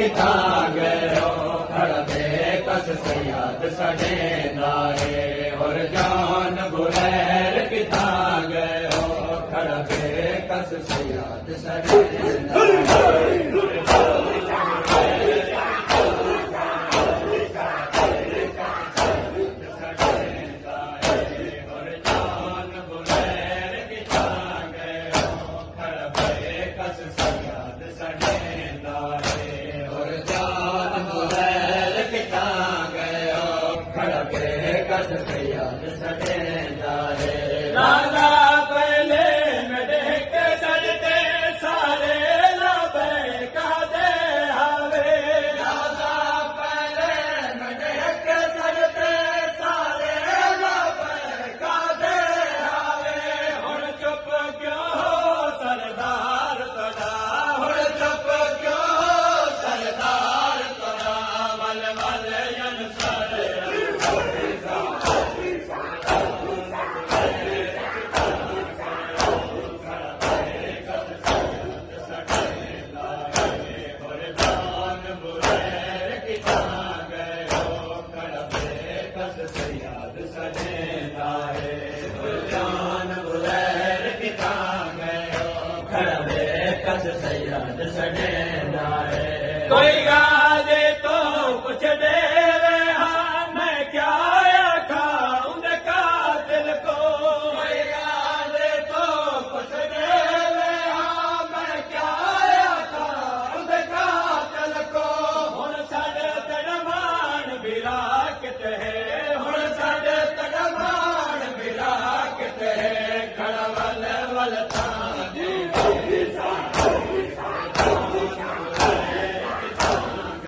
किथा गयो खड़ा बेकस सयाद सडेंदा है और जान बुलैर किथा गयो खड़ा बेकस सयाद सडेंदा राजा पहले मेरे के सजते सारे लाभे कहते हावे राजा पहले मेरे के सजते सारे लाभे कहते हावे हुण चुप क्यों हो सरदार तोड़ा हुण चुप क्यों हो सरदार तोड़ा वल वल अनसर कोई गाजे तो कुछ दे हाँ मैं क्या खाऊं कातिल को कोई गाजे तो कुछ दे हाँ मैं क्या खाऊं कातिल को हुण साडे तड़मान बिरा कित है